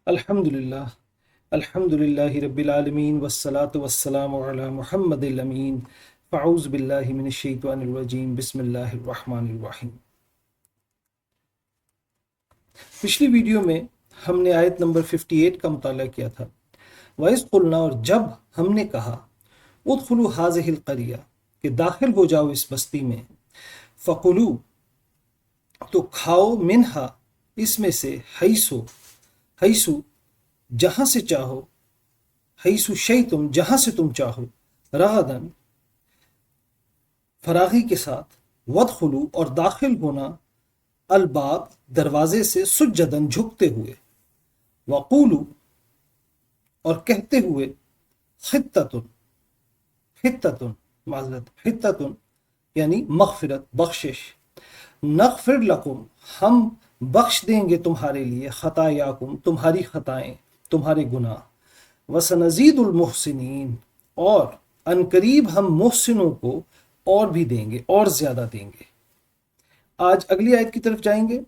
الحمدللہ الحمدللہ رب العالمین والصلاة والسلام علی محمد الامین فاعوذ باللہ من الشیطان الرجیم بسم اللہ الرحمن الرحیم۔ پچھلی ویڈیو میں ہم نے آیت نمبر 58 کا مطالعہ کیا تھا۔ وَإِذْ قُلْنَا، اور جب ہم نے کہا، ادخلوا هذه القریہ، کہ داخل ہو جاؤ اس بستی میں، فَقُلُوا، تو کھاؤ، منہا، اس میں سے، حیثو جہاں سے چاہو، حیثو شئتم جہاں سے تم چاہو، رغدن فراغی کے ساتھ، وادخلوا اور داخل ہونا، الباب دروازے سے، سجدن جھکتے ہوئے، وقولوا اور کہتے ہوئے، حتتن یعنی مغفرت، بخشش، نغفر لکم ہم بخش دیں گے تمہارے لیے، خطایاکم تمہاری خطائیں، تمہارے گناہ، وسنزید المحسنین اور عنقریب ہم محسنوں کو اور بھی دیں گے، اور زیادہ دیں گے۔ آج اگلی آیت کی طرف جائیں گے۔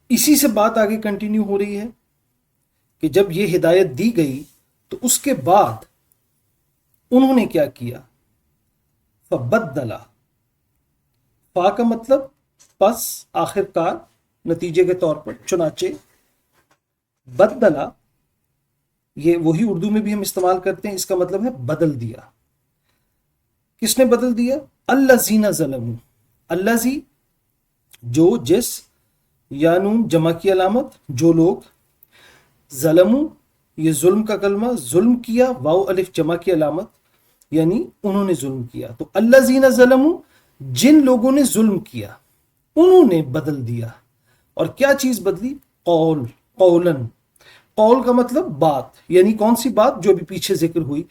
اسی سے بات آگے کنٹینیو ہو رہی ہے کہ جب یہ ہدایت دی گئی تو اس کے بعد انہوں نے کیا کیا؟ فبدلا، فا کا مطلب پس، آخر کار، نتیجے کے طور پر، چنانچہ، بدلا یہ وہی اردو میں بھی ہم استعمال کرتے ہیں، اس کا مطلب ہے بدل دیا۔ کس نے بدل دیا؟ الذین ظلموا، الذی جو، جس، یا نون جمع کی علامت، جو لوگ، ظلموا یہ ظلم کا کلمہ، ظلم کیا، واو الف جمع کی علامت، یعنی انہوں نے ظلم کیا۔ تو الذین ظلموا جن لوگوں نے ظلم کیا، انہوں نے بدل دیا۔ اور کیا چیز بدلی؟ قولن، قول کا مطلب بات، یعنی کون سی بات؟ جو بھی پیچھے ذکر ہوئی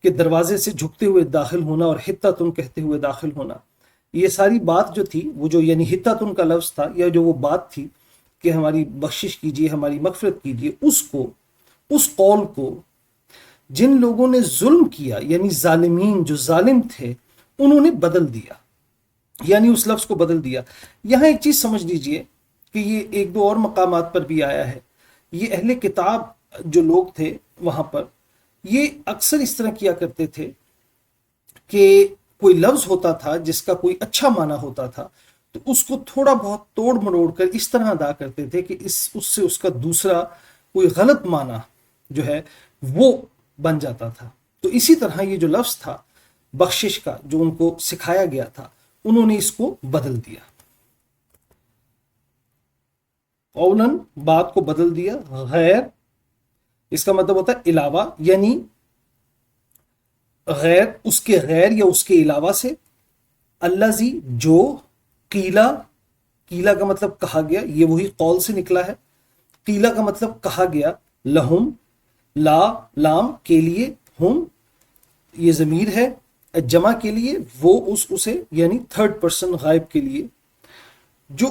کہ دروازے سے جھکتے ہوئے داخل ہونا اور حتتن کہتے ہوئے داخل ہونا، یہ ساری بات جو تھی، وہ جو یعنی حتتن کا لفظ تھا، یا جو وہ بات تھی کہ ہماری بخشش کیجیے، ہماری مغفرت کیجیے، اس قول کو جن لوگوں نے ظلم کیا، یعنی ظالمین، جو ظالم تھے، انہوں نے بدل دیا، یعنی اس لفظ کو بدل دیا۔ یہاں ایک چیز سمجھ لیجئے کہ یہ ایک دو اور مقامات پر بھی آیا ہے۔ یہ اہل کتاب جو لوگ تھے وہاں پر، یہ اکثر اس طرح کیا کرتے تھے کہ کوئی لفظ ہوتا تھا جس کا کوئی اچھا معنی ہوتا تھا، تو اس کو تھوڑا بہت توڑ مروڑ کر اس طرح ادا کرتے تھے کہ اس سے اس کا دوسرا کوئی غلط معنی جو ہے وہ بن جاتا تھا۔ تو اسی طرح یہ جو لفظ تھا بخشش کا، جو ان کو سکھایا گیا تھا، انہوں نے اس کو بدل دیا۔ قولن بات کو بدل دیا، غیر اس کا مطلب ہوتا ہے علاوہ، یعنی غیر، اس کے غیر یا اس کے علاوہ سے، الذی جو، قیلا کا مطلب کہا گیا، یہ وہی قول سے نکلا ہے۔ قیلا کا مطلب کہا گیا، لہم، لا لام کے لیے، ہم یہ ضمیر ہے، جمع کے لیے، وہ اسے یعنی تھرڈ پرسن غائب کے لیے، جو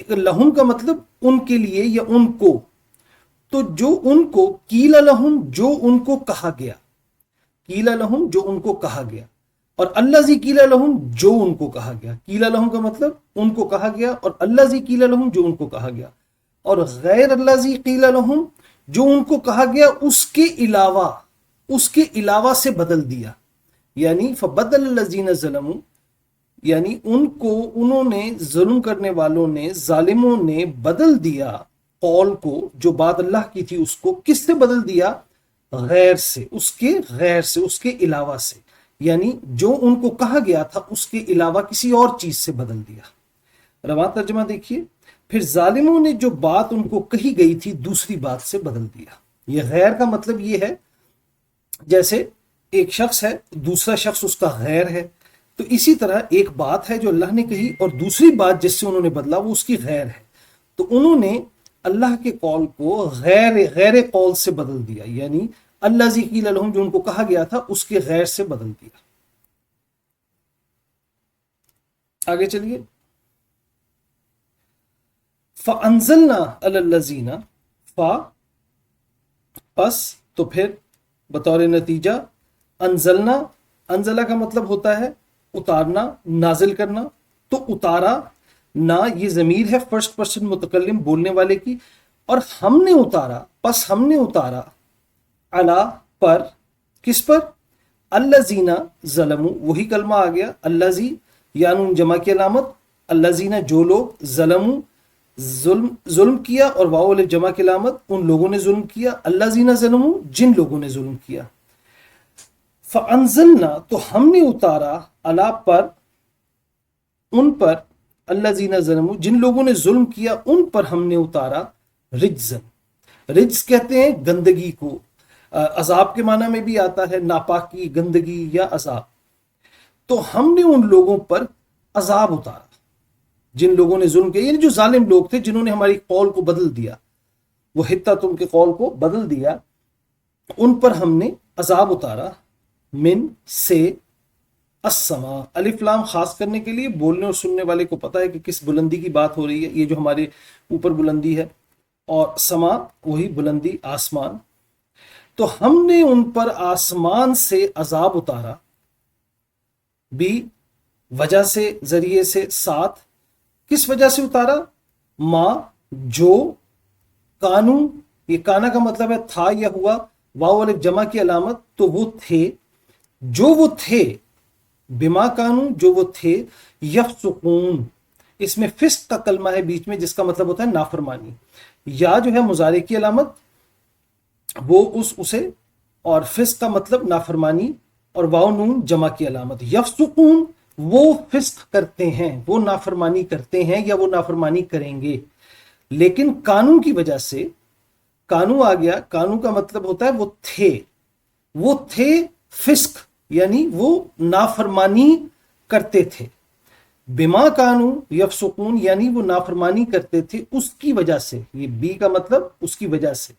لہم کا مطلب ان کے لیے یا ان کو، تو جو ان کو، قیل لہم جو ان کو کہا گیا، قیل لہم جو ان کو کہا گیا، اور الذی قیل لہم جو ان کو کہا گیا۔ قیل لہم کا مطلب ان کو کہا گیا، اور الذی قیل لہم جو ان کو کہا گیا، اور غیر الذی قیل لہم جو ان کو کہا گیا اس کے علاوہ سے بدل دیا، یعنی فبدل الذین ظلموا، یعنی انہوں نے، ظلم کرنے والوں نے، ظالموں نے بدل دیا قول کو، جو بات اللہ کی تھی، اس کو کس سے بدل دیا؟ غیر سے، اس کے علاوہ سے، یعنی جو ان کو کہا گیا تھا اس کے علاوہ کسی اور چیز سے بدل دیا۔ رواں ترجمہ دیکھیے، پھر ظالموں نے جو بات ان کو کہی گئی تھی دوسری بات سے بدل دیا۔ یہ غیر کا مطلب یہ ہے، جیسے ایک شخص ہے، دوسرا شخص اس کا غیر ہے، تو اسی طرح ایک بات ہے جو اللہ نے کہی، اور دوسری بات جس سے انہوں نے بدلا وہ اس کی غیر ہے، تو انہوں نے اللہ کے قول کو غیر قول سے بدل دیا، یعنی الذی قیل لہم جو ان کو کہا گیا تھا اس کے غیر سے بدل دیا۔ آگے چلیے، فَأَنزَلْنَا عَلَى الَّذِينَ، پس تو پھر بطور نتیجہ، انزلہ کا مطلب ہوتا ہے اتارنا، نازل کرنا، تو اتارا نہ یہ ضمیر ہے فرسٹ پرسن متکلم بولنے والے کی، اور ہم نے اتارا، پس ہم نے اتارا، علا پر، کس پر؟ الذین ظلموا، وہی کلمہ آ گیا الذی، یا نون جمع کی علامت، الذین جو لوگ، ظلموا ظلم کیا، اور واو الف جمع کی علامت ان لوگوں نے ظلم کیا، الذین ظلموا جن لوگوں نے ظلم کیا، فانزلنا تو ہم نے اتارا، علا پر، ان پر، الذین ظلموا جن لوگوں نے ظلم کیا ان پر ہم نے اتارا، رجزن، رجز کہتے ہیں گندگی کو، عذاب کے معنی میں بھی آتا ہے، ناپاکی، گندگی یا عذاب، تو ہم نے ان لوگوں پر عذاب اتارا جن لوگوں نے ظلم کیا، یعنی جو ظالم لوگ تھے جنہوں نے ہماری قول کو بدل دیا، وہ حتیٰ تم کے قول کو بدل دیا، ان پر ہم نے عذاب اتارا، من سے، السما، الف لام خاص کرنے کے لیے، بولنے اور سننے والے کو پتہ ہے کہ کس بلندی کی بات ہو رہی ہے، یہ جو ہمارے اوپر بلندی ہے، اور سما وہی بلندی، آسمان، تو ہم نے ان پر آسمان سے عذاب اتارا، بھی وجہ سے، ذریعے سے، ساتھ، کس وجہ سے اتارا؟ ماں جو، کانو، یہ کانا کا مطلب ہے تھا یا ہوا، واو الف جمع کی علامت، تو وہ تھے، جو وہ تھے، بما کانو جو وہ تھے، یفسقون، اس میں فسق کا کلمہ ہے بیچ میں جس کا مطلب ہوتا ہے نافرمانی، یا جو ہے مضارع کی علامت وہ اسے، اور فسق کا مطلب نافرمانی، اور واو نون جمع کی علامت، یفسقون وہ فسق کرتے ہیں، وہ نافرمانی کرتے ہیں یا وہ نافرمانی کریں گے، لیکن قانون کی وجہ سے، قانون آ گیا، قانون کا مطلب ہوتا ہے وہ تھے فسق، یعنی وہ نافرمانی کرتے تھے، بما کانو یفسقون یعنی وہ نافرمانی کرتے تھے اس کی وجہ سے، یہ بی کا مطلب اس کی وجہ سے،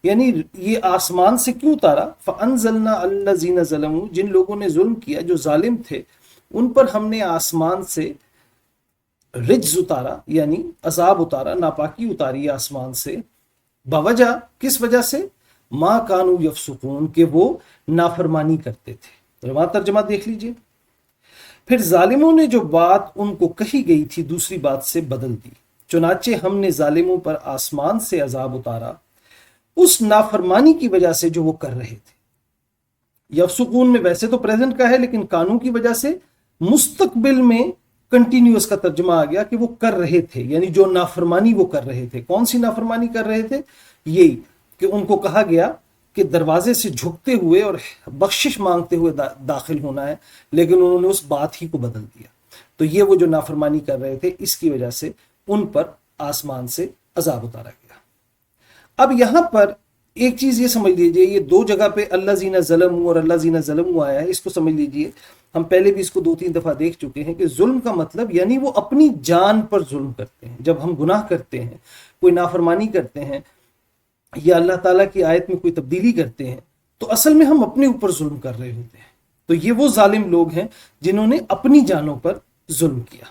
یعنی یہ آسمان سے کیوں اتارا؟ فانزلنا الذین ظلموا جن لوگوں نے ظلم کیا، جو ظالم تھے، ان پر ہم نے آسمان سے رجز اتارا، یعنی عذاب اتارا، ناپاکی اتاری آسمان سے، بوجہ، کس وجہ سے؟ ما کانو یفسقون کہ وہ نافرمانی کرتے تھے۔ رواں ترجمہ دیکھ لیجئے، پھر ظالموں نے جو بات ان کو کہی گئی تھی دوسری بات سے بدل دی، چنانچہ ہم نے ظالموں پر آسمان سے عذاب اتارا اس نافرمانی کی وجہ سے جو وہ کر رہے تھے۔ یفسقون میں ویسے تو پریزنٹ کا ہے، لیکن قانون کی وجہ سے مستقبل میں کنٹینیوس کا ترجمہ آ گیا کہ وہ کر رہے تھے، یعنی جو نافرمانی وہ کر رہے تھے۔ کون سی نافرمانی کر رہے تھے؟ یہی کہ ان کو کہا گیا کہ دروازے سے جھکتے ہوئے اور بخشش مانگتے ہوئے داخل ہونا ہے، لیکن انہوں نے اس بات ہی کو بدل دیا، تو یہ وہ جو نافرمانی کر رہے تھے اس کی وجہ سے ان پر آسمان سے عذاب اتارا گیا۔ اب یہاں پر ایک چیز یہ سمجھ لیجئے، یہ دو جگہ پہ الذین ظلموا اور الذین ظلموا آیا ہے، اس کو سمجھ لیجئے، ہم پہلے بھی اس کو 2-3 دفعہ دیکھ چکے ہیں کہ ظلم کا مطلب یعنی وہ اپنی جان پر ظلم کرتے ہیں۔ جب ہم گناہ کرتے ہیں، کوئی نافرمانی کرتے ہیں یا اللہ تعالیٰ کی آیت میں کوئی تبدیلی کرتے ہیں، تو اصل میں ہم اپنے اوپر ظلم کر رہے ہوتے ہیں۔ تو یہ وہ ظالم لوگ ہیں جنہوں نے اپنی جانوں پر ظلم کیا۔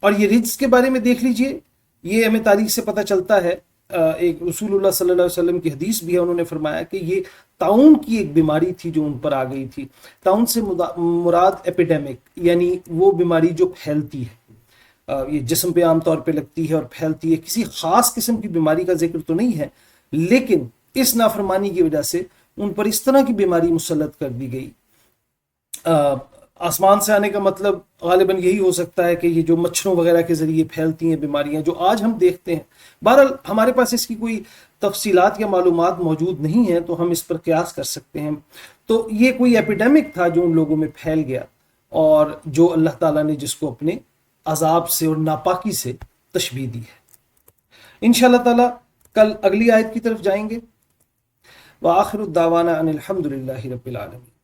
اور یہ رجز کے بارے میں دیکھ لیجئے، یہ ہمیں تاریخ سے پتہ چلتا ہے، ایک رسول اللہ صلی اللہ علیہ وسلم کی حدیث بھی ہے، انہوں نے فرمایا کہ یہ طاعون کی ایک بیماری تھی جو ان پر آ گئی تھی۔ طاعون سے مراد ایپیڈیمک، یعنی وہ بیماری جو پھیلتی ہے، یہ جسم پہ عام طور پہ لگتی ہے اور پھیلتی ہے، کسی خاص قسم کی بیماری کا ذکر تو نہیں ہے، لیکن اس نافرمانی کی وجہ سے ان پر اس طرح کی بیماری مسلط کر دی گئی۔ آسمان سے آنے کا مطلب غالباً یہی ہو سکتا ہے کہ یہ جو مچھروں وغیرہ کے ذریعے پھیلتی ہیں بیماریاں جو آج ہم دیکھتے ہیں، بہرحال ہمارے پاس اس کی کوئی تفصیلات یا معلومات موجود نہیں ہیں تو ہم اس پر قیاس کر سکتے ہیں۔ تو یہ کوئی ایپیڈیمک تھا جو ان لوگوں میں پھیل گیا، اور جو اللہ تعالیٰ نے جس کو اپنے عذاب سے اور ناپاکی سے تشبیہ دی ہے۔ انشاءاللہ تعالیٰ کل اگلی آیت کی طرف جائیں گے۔ وآخر الدعوانا ان الحمد للہ رب العالمین۔